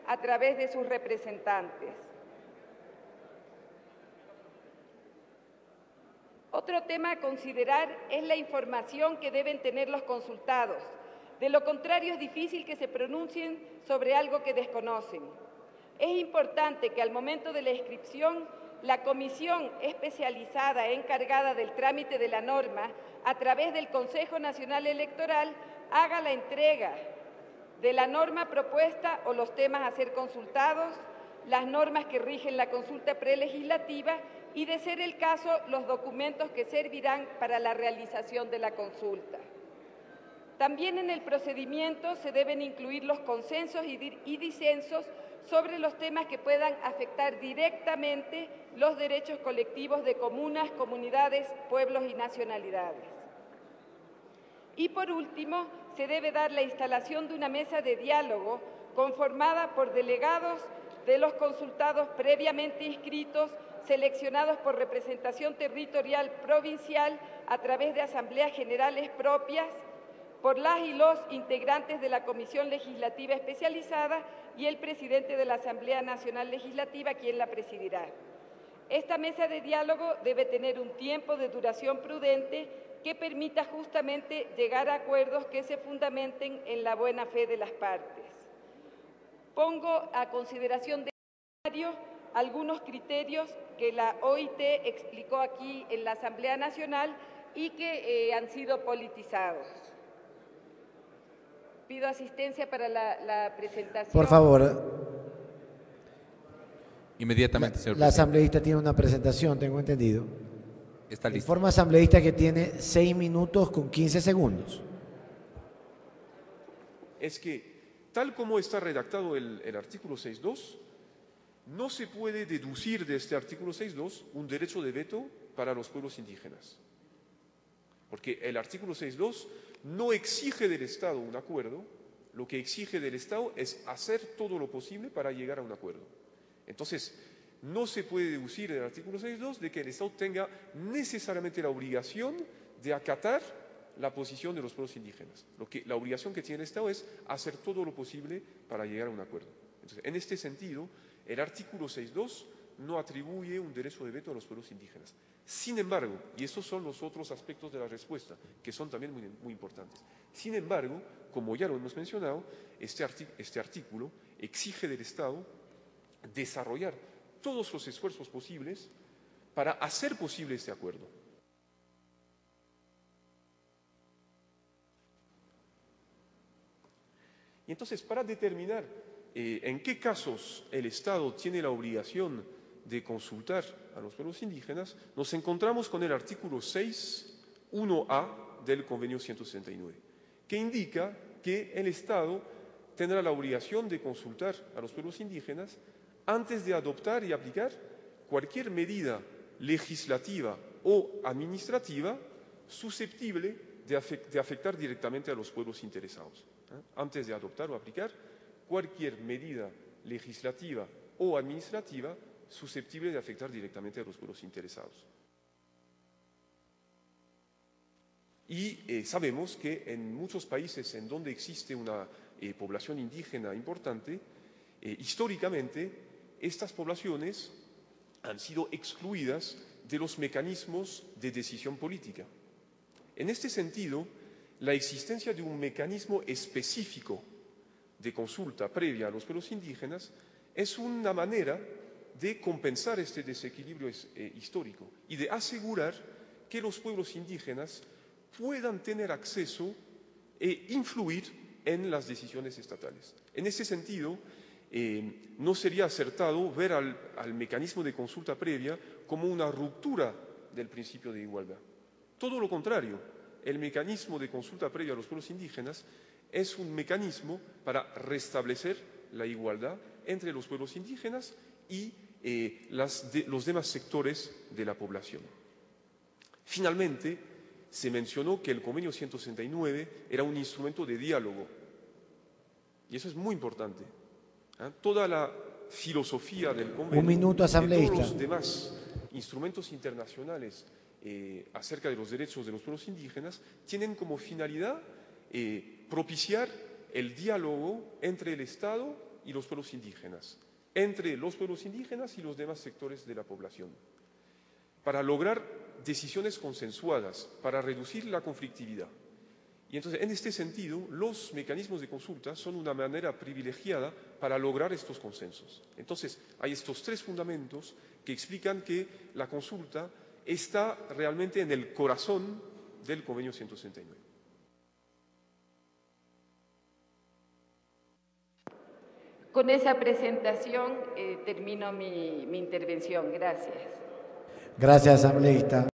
a través de sus representantes. Otro tema a considerar es la información que deben tener los consultados. De lo contrario, es difícil que se pronuncien sobre algo que desconocen. Es importante que al momento de la inscripción, la comisión especializada encargada del trámite de la norma, a través del Consejo Nacional Electoral, haga la entrega de la norma propuesta o los temas a ser consultados, las normas que rigen la consulta prelegislativa y, de ser el caso, los documentos que servirán para la realización de la consulta. También en el procedimiento se deben incluir los consensos y disensos sobre los temas que puedan afectar directamente los derechos colectivos de comunas, comunidades, pueblos y nacionalidades. Y por último, se debe dar la instalación de una mesa de diálogo conformada por delegados de los consultados previamente inscritos, seleccionados por representación territorial provincial a través de asambleas generales propias, por las y los integrantes de la Comisión Legislativa Especializada y el presidente de la Asamblea Nacional Legislativa, quien la presidirá. Esta mesa de diálogo debe tener un tiempo de duración prudente que permita justamente llegar a acuerdos que se fundamenten en la buena fe de las partes. Pongo a consideración del plenario algunos criterios que la OIT explicó aquí en la Asamblea Nacional y que han sido politizados. Pido asistencia para la presentación. Por favor. Inmediatamente, señor La presidente. asambleísta tiene una presentación, tengo entendido. Está listo. Informa asambleísta que tiene 6 minutos con 15 segundos. Es que, tal como está redactado el artículo 6.2, no se puede deducir de este artículo 6.2 un derecho de veto para los pueblos indígenas. Porque el artículo 6.2 no exige del Estado un acuerdo, lo que exige del Estado es hacer todo lo posible para llegar a un acuerdo. Entonces, no se puede deducir del artículo 6.2 de que el Estado tenga necesariamente la obligación de acatar la posición de los pueblos indígenas. La obligación que tiene el Estado es hacer todo lo posible para llegar a un acuerdo. Entonces, en este sentido, el artículo 6.2 no atribuye un derecho de veto a los pueblos indígenas. Sin embargo, y estos son los otros aspectos de la respuesta, que son también muy importantes. Sin embargo, como ya lo hemos mencionado, este artículo exige del Estado desarrollar todos los esfuerzos posibles para hacer posible este acuerdo. Y entonces, para determinar en qué casos el Estado tiene la obligación de consultar a los pueblos indígenas, nos encontramos con el artículo 6.1a del Convenio 169, que indica que el Estado tendrá la obligación de consultar a los pueblos indígenas antes de adoptar y aplicar cualquier medida legislativa o administrativa susceptible de afectar directamente a los pueblos interesados. Antes de adoptar o aplicar cualquier medida legislativa o administrativa susceptible de afectar directamente a los pueblos interesados. Y sabemos que en muchos países en donde existe una población indígena importante, históricamente estas poblaciones han sido excluidas de los mecanismos de decisión política. En este sentido, la existencia de un mecanismo específico de consulta previa a los pueblos indígenas es una manera de compensar este desequilibrio histórico y de asegurar que los pueblos indígenas puedan tener acceso e influir en las decisiones estatales. En ese sentido, no sería acertado ver al mecanismo de consulta previa como una ruptura del principio de igualdad. Todo lo contrario, el mecanismo de consulta previa a los pueblos indígenas es un mecanismo para restablecer la igualdad entre los pueblos indígenas y los demás sectores de la población. Finalmente, se mencionó que el Convenio 169 era un instrumento de diálogo, y eso es muy importante. Toda la filosofía del convenio, Un minuto, asambleísta. y todos los demás instrumentos internacionales acerca de los derechos de los pueblos indígenas tienen como finalidad propiciar el diálogo entre el Estado y los pueblos indígenas, entre los pueblos indígenas y los demás sectores de la población, para lograr decisiones consensuadas, para reducir la conflictividad. Y entonces, en este sentido, los mecanismos de consulta son una manera privilegiada para lograr estos consensos. Entonces, hay estos tres fundamentos que explican que la consulta está realmente en el corazón del Convenio 169. Con esa presentación termino mi intervención. Gracias. Gracias, asambleísta.